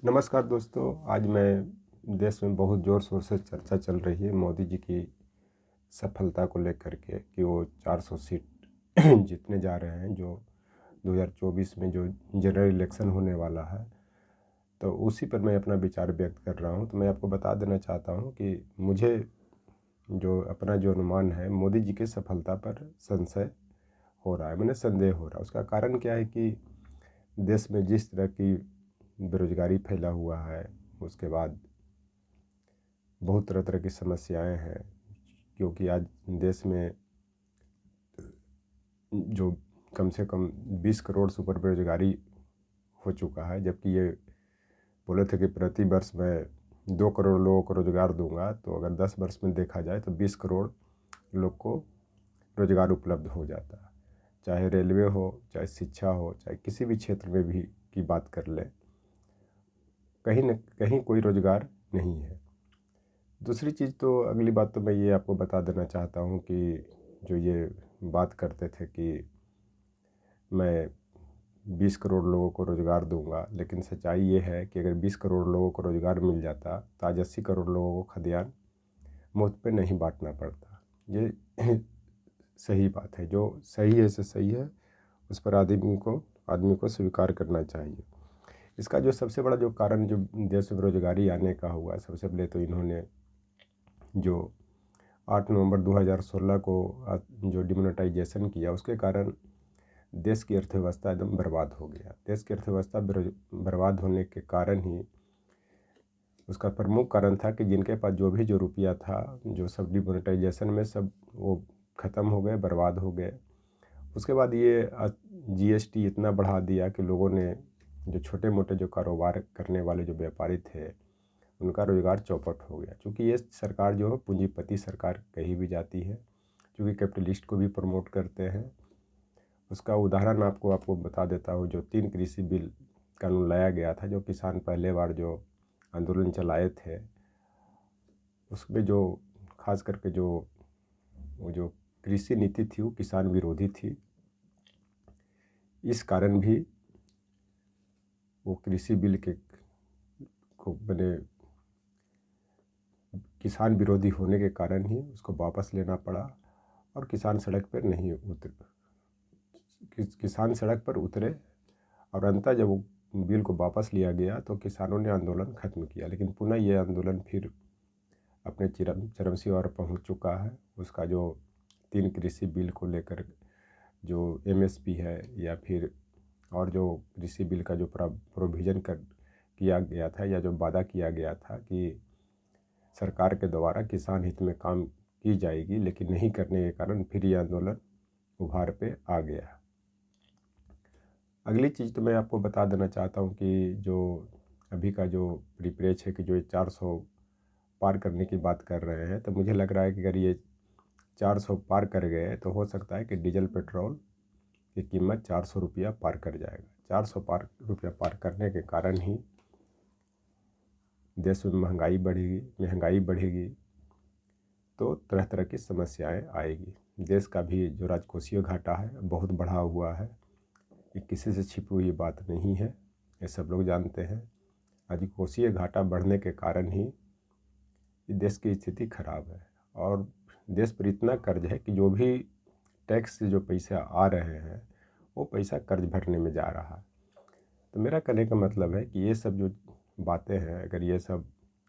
नमस्कार दोस्तों। आज मैं देश में बहुत ज़ोर शोर से चर्चा चल रही है मोदी जी की सफलता को लेकर के कि वो 400 सीट जीतने जा रहे हैं, जो 2024 में जो जनरल इलेक्शन होने वाला है। तो उसी पर मैं अपना विचार व्यक्त कर रहा हूं। तो मैं आपको बता देना चाहता हूं कि मुझे जो अनुमान है, मोदी जी की सफलता पर संशय हो रहा है, मैंने संदेह हो रहा है। उसका कारण क्या है कि देश में जिस तरह की बेरोजगारी फैला हुआ है, उसके बाद बहुत तरह तरह की समस्याएं हैं। क्योंकि आज देश में जो कम से कम 20 करोड़ से ऊपर बेरोजगारी हो चुका है, जबकि ये बोले थे कि प्रति वर्ष मैं 2 करोड़ लोगों को रोजगार दूंगा। तो अगर 10 वर्ष में देखा जाए तो 20 करोड़ लोग को रोजगार उपलब्ध हो जाता है। चाहे रेलवे हो, चाहे शिक्षा हो, चाहे किसी भी क्षेत्र में भी की बात कर ले, कहीं न कहीं कोई रोजगार नहीं है। दूसरी चीज़, तो अगली बात तो मैं ये आपको बता देना चाहता हूँ कि जो ये बात करते थे कि मैं 20 करोड़ लोगों को रोज़गार दूंगा, लेकिन सच्चाई ये है कि अगर 20 करोड़ लोगों को रोज़गार मिल जाता तो आज 80 करोड़ लोगों को खाद्यान्न मुफ्त पे नहीं बांटना पड़ता। ये सही बात है। जो सही है से सही है, उस पर आदमी को स्वीकार करना चाहिए। इसका जो सबसे बड़ा जो कारण जो देश में बेरोजगारी आने का हुआ, सबसे पहले तो इन्होंने जो 8 नवंबर 2016 को जो डिमोनेटाइजेशन किया, उसके कारण देश की अर्थव्यवस्था एकदम बर्बाद हो गया। देश की अर्थव्यवस्था बर्बाद होने के कारण ही, उसका प्रमुख कारण था कि जिनके पास जो रुपया था, जो सब डिमोनेटाइजेशन में सब वो ख़त्म हो गए, बर्बाद हो गए। उसके बाद ये जीएसटी इतना बढ़ा दिया कि लोगों ने, जो छोटे मोटे जो कारोबार करने वाले जो व्यापारी थे, उनका रोज़गार चौपट हो गया। क्योंकि ये सरकार जो है पूंजीपति सरकार कही भी जाती है, क्योंकि कैपिटलिस्ट को भी प्रमोट करते हैं। उसका उदाहरण आपको बता देता हूँ। जो 3 कृषि बिल कानून लाया गया था, जो किसान पहले बार जो आंदोलन चलाए थे, उसमें जो खास करके वो जो कृषि नीति थी वो किसान विरोधी थी। इस कारण भी वो कृषि बिल के को मैंने किसान विरोधी होने के कारण ही उसको वापस लेना पड़ा और किसान सड़क पर नहीं उतरे। किसान सड़क पर उतरे और अंततः जब वो बिल को वापस लिया गया तो किसानों ने आंदोलन खत्म किया। लेकिन पुनः ये आंदोलन फिर अपने चरम सीमा पर पहुँच चुका है। उसका जो 3 कृषि बिल को लेकर जो एमएसपी है, या फिर और जो कृषि बिल का जो प्रोविज़न किया गया था, या जो वादा किया गया था कि सरकार के द्वारा किसान हित में काम की जाएगी, लेकिन नहीं करने के कारण फिर ये आंदोलन उभार पे आ गया। अगली चीज़ तो मैं आपको बता देना चाहता हूँ कि जो अभी का जो परिप्रेक्ष्य है कि जो 400 पार करने की बात कर रहे हैं, तो मुझे लग रहा है कि अगर ये 400 पार कर गए तो हो सकता है कि डीजल पेट्रोल की कीमत 400 रुपया पार कर जाएगा। 400 रुपया पार करने के कारण ही देश में महंगाई बढ़ेगी तो तरह तरह की समस्याएं आएगी। देश का भी जो राजकोषीय घाटा है बहुत बढ़ा हुआ है। ये किसी से छिपी हुई बात नहीं है, ये सब लोग जानते हैं। राजकोषीय घाटा बढ़ने के कारण ही देश की स्थिति खराब है। और देश पर इतना कर्ज है कि जो भी टैक्स से जो पैसे आ रहे हैं, वो पैसा कर्ज भरने में जा रहा है। तो मेरा कहने का मतलब है कि ये सब जो बातें हैं, अगर ये सब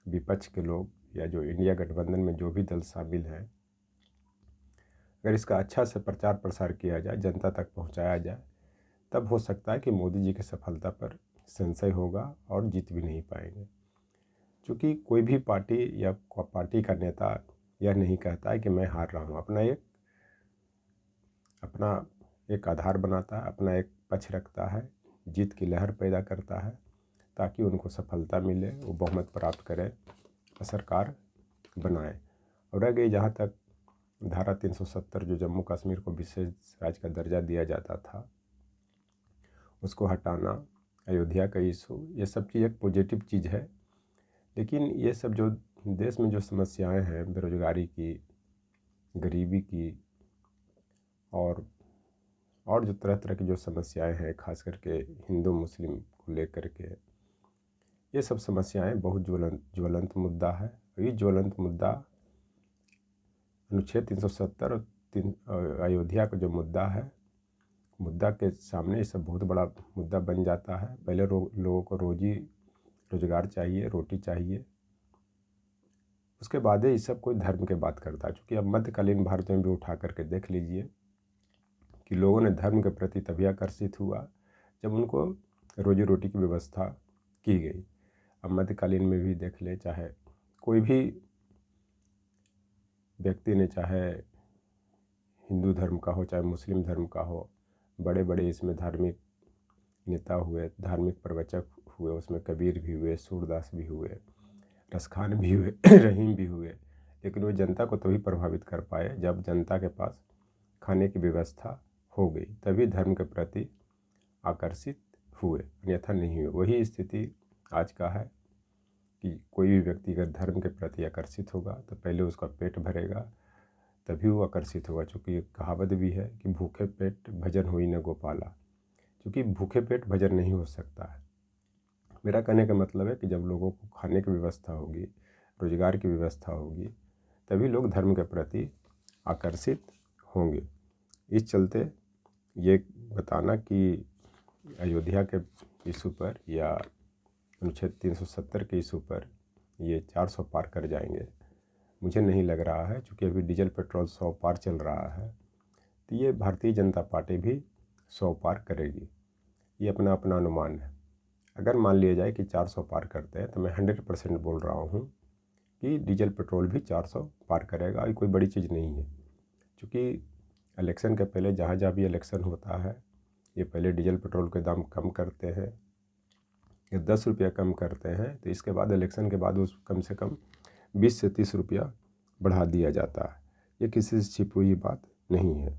विपक्ष के लोग या जो इंडिया गठबंधन में जो भी दल शामिल हैं, अगर इसका अच्छा से प्रचार प्रसार किया जाए, जनता तक पहुंचाया जाए, तब हो सकता है कि मोदी जी की सफलता पर संशय होगा और जीत भी नहीं पाएंगे। क्योंकि कोई भी पार्टी या पार्टी का नेता यह नहीं कहता है कि मैं हार रहा हूँ। अपना एक आधार बनाता है, अपना एक पक्ष रखता है, जीत की लहर पैदा करता है ताकि उनको सफलता मिले, वो बहुमत प्राप्त करें और सरकार बनाए। और रह गई जहाँ तक धारा 370, जो जम्मू कश्मीर को विशेष राज्य का दर्जा दिया जाता था, उसको हटाना, अयोध्या का इशू, ये सब चीज़ एक पॉजिटिव चीज़ है। लेकिन ये सब जो देश में जो समस्याएं हैं, बेरोजगारी की, गरीबी की, और जो तरह तरह की जो समस्याएं हैं, खास करके हिंदू मुस्लिम को लेकर के, ये सब समस्याएं बहुत ज्वलंत मुद्दा है। ये ज्वलंत मुद्दा अनुच्छेद 370 और अयोध्या का जो मुद्दा है, मुद्दा के सामने ये सब बहुत बड़ा मुद्दा बन जाता है। पहले लोगों को रोजगार चाहिए, रोटी चाहिए, उसके बाद ये सब कोई धर्म की बात करता है। क्योंकि अब मध्यकालीन भारत में भी उठा करके देख लीजिए कि लोगों ने धर्म के प्रति तभी आकर्षित हुआ जब उनको रोजी रोटी की व्यवस्था की गई। अब मध्यकालीन में भी देख ले, चाहे कोई भी व्यक्ति ने, चाहे हिंदू धर्म का हो चाहे मुस्लिम धर्म का हो, बड़े बड़े इसमें धार्मिक नेता हुए, धार्मिक प्रवचक हुए, उसमें कबीर भी हुए, सूरदास भी हुए, रसखान भी हुए, रहीम भी हुए, लेकिन वो जनता को तभी प्रभावित कर पाए जब जनता के पास खाने की व्यवस्था हो गई, तभी धर्म के प्रति आकर्षित हुए, अन्यथा नहीं हुए। वही स्थिति आज का है कि कोई भी व्यक्ति अगर धर्म के प्रति आकर्षित होगा तो पहले उसका पेट भरेगा, तभी वो आकर्षित होगा। चूँकि एक कहावत भी है कि भूखे पेट भजन हुई न गोपाला, क्योंकि भूखे पेट भजन नहीं हो सकता है। मेरा कहने का मतलब है कि जब लोगों को खाने की व्यवस्था होगी, रोजगार की व्यवस्था होगी, तभी लोग धर्म के प्रति आकर्षित होंगे। इस चलते ये बताना कि अयोध्या के इशू पर या अनुच्छेद 370 के इशू पर ये 400 पार कर जाएंगे, मुझे नहीं लग रहा है। क्योंकि अभी डीजल पेट्रोल 100 पार चल रहा है, तो ये भारतीय जनता पार्टी भी 100 पार करेगी, ये अपना अपना अनुमान है। अगर मान लिया जाए कि 400 पार करते हैं तो मैं 100% बोल रहा हूँ कि डीजल पेट्रोल भी 400 पार करेगा। ये कोई बड़ी चीज़ नहीं है, क्योंकि इलेक्शन के पहले जहाँ जहाँ भी इलेक्शन होता है, ये पहले डीजल पेट्रोल के दाम कम करते हैं या 10 रुपया कम करते हैं, तो इसके बाद इलेक्शन के बाद उस कम से कम 20 से 30 रुपया बढ़ा दिया जाता है। ये किसी से छिपी हुई बात नहीं है।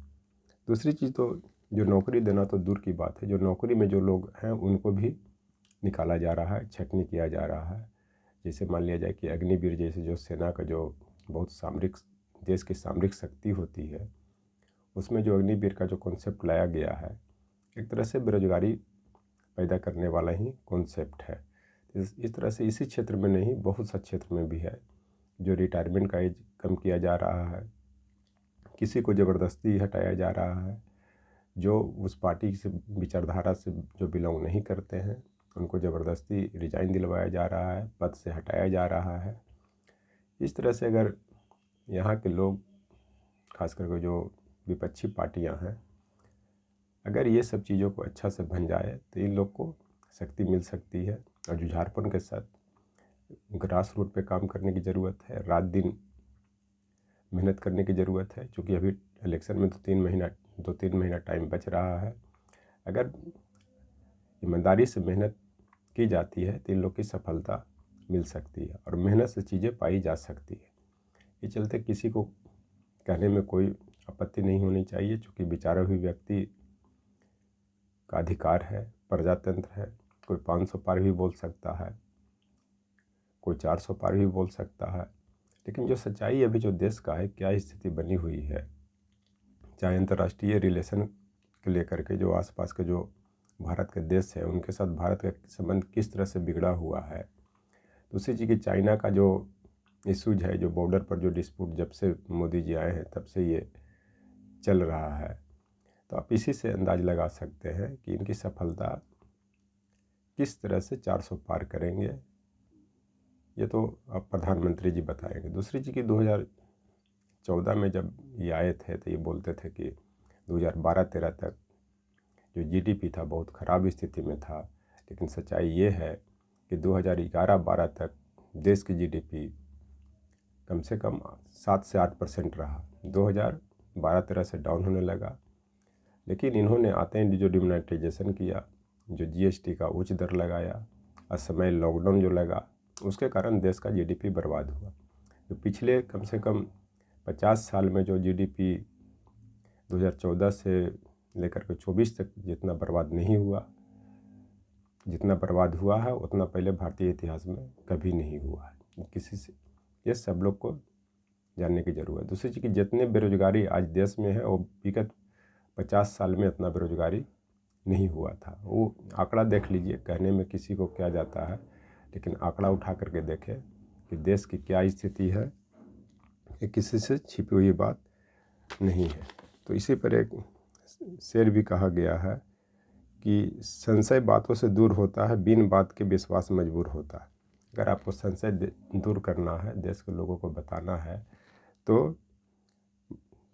दूसरी चीज़ तो जो नौकरी देना तो दूर की बात है, जो नौकरी में जो लोग हैं उनको भी निकाला जा रहा है, छटनी किया जा रहा है। जैसे मान लिया जाए कि अग्निवीर जैसे जो सेना का जो बहुत सामरिक, देश की सामरिक शक्ति होती है, उसमें जो अग्निवीर का जो कॉन्सेप्ट लाया गया है, एक तरह से बेरोजगारी पैदा करने वाला ही कॉन्सेप्ट है। इस तरह से इसी क्षेत्र में नहीं, बहुत सा क्षेत्र में भी है जो रिटायरमेंट का एज कम किया जा रहा है, किसी को ज़बरदस्ती हटाया जा रहा है, जो उस पार्टी से विचारधारा से जो बिलोंग नहीं करते हैं उनको ज़बरदस्ती रिजाइन दिलवाया जा रहा है, पद से हटाया जा रहा है। इस तरह से अगर यहाँ के लोग, खास करके जो विपक्षी पार्टियाँ हैं, अगर ये सब चीज़ों को अच्छा से बन जाए तो इन लोग को शक्ति मिल सकती है। और जुझारपन के साथ ग्रास रूट पे काम करने की ज़रूरत है, रात दिन मेहनत करने की ज़रूरत है। क्योंकि अभी इलेक्शन में तो 2-3 महीना टाइम बच रहा है। अगर ईमानदारी से मेहनत की जाती है तो इन लोग की सफलता मिल सकती है और मेहनत से चीज़ें पाई जा सकती है। इस चलते किसी को कहने में कोई आपत्ति नहीं होनी चाहिए, क्योंकि विचारा हुई व्यक्ति का अधिकार है, प्रजातंत्र है। कोई 500 पार भी बोल सकता है, कोई 400 पार भी बोल सकता है, लेकिन जो सच्चाई अभी जो देश का है, क्या स्थिति बनी हुई है, चाहे अंतर्राष्ट्रीय रिलेशन के लेकर के जो आसपास के जो भारत के देश है उनके साथ भारत का संबंध किस तरह से बिगड़ा हुआ है। दूसरी चीज़ कि चाइना का जो इशूज है, जो बॉर्डर पर जो डिस्प्यूट जब से मोदी जी आए हैं तब से ये चल रहा है, तो आप इसी से अंदाज लगा सकते हैं कि इनकी सफलता किस तरह से 400 पार करेंगे। ये तो अब प्रधानमंत्री जी बताएंगे। दूसरी चीज़ कि 2014 में जब ये आए थे तो ये बोलते थे कि 2012-13 तक जो जीडीपी था बहुत ख़राब स्थिति में था, लेकिन सच्चाई ये है कि 2011-12 तक देश की जीडीपी कम से कम 7 से 8% रहा। 2012-13 से डाउन होने लगा, लेकिन इन्होंने आते हैं जो डिमोनेटाइजेशन किया, जो जीएसटी का उच्च दर लगाया, असमय लॉकडाउन जो लगा, उसके कारण देश का जीडीपी बर्बाद हुआ। जो पिछले कम से कम 50 साल में जो जीडीपी 2014 से लेकर के 24 तक जितना बर्बाद नहीं हुआ, जितना बर्बाद हुआ है उतना पहले भारतीय इतिहास में कभी नहीं हुआ है किसी से। ये सब लोग को जानने की ज़रूरत है। दूसरी चीज़ कि जितने बेरोजगारी आज देश में है वो विगत 50 साल में इतना बेरोजगारी नहीं हुआ था। वो आंकड़ा देख लीजिए, कहने में किसी को क्या जाता है, लेकिन आंकड़ा उठा करके देखें कि देश की क्या स्थिति है, ये किसी से छिपी हुई बात नहीं है। तो इसी पर एक शेर भी कहा गया है कि संशय बातों से दूर होता है, बिन बात के विश्वास मजबूर होता है। अगर आपको संशय दूर करना है, देश के लोगों को बताना है, तो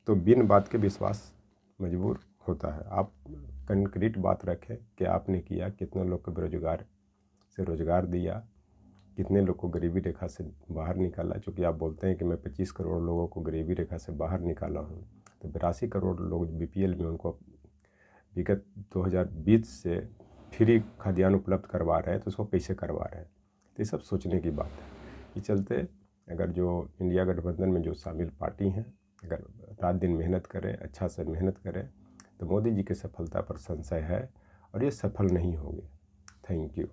बिन बात के विश्वास मजबूर होता है। आप कंक्रीट बात रखें कि आपने किया, कितने लोग को बेरोजगार से रोजगार दिया, कितने लोग को गरीबी रेखा से बाहर निकाला। चूँकि आप बोलते हैं कि मैं 25 करोड़ लोगों को गरीबी रेखा से बाहर निकाला हूँ, तो 82 करोड़ लोग BPL में उनको विगत 2020 से फ्री खाद्यान्न उपलब्ध करवा रहे हैं, तो उसको कैसे करवा रहे हैं। तो ये सब सोचने की बात है। इस चलते अगर जो इंडिया गठबंधन में जो शामिल पार्टी हैं, अगर रात दिन मेहनत करें, अच्छा से मेहनत करें, तो मोदी जी की सफलता पर संशय है और ये सफल नहीं होंगे। Thank you.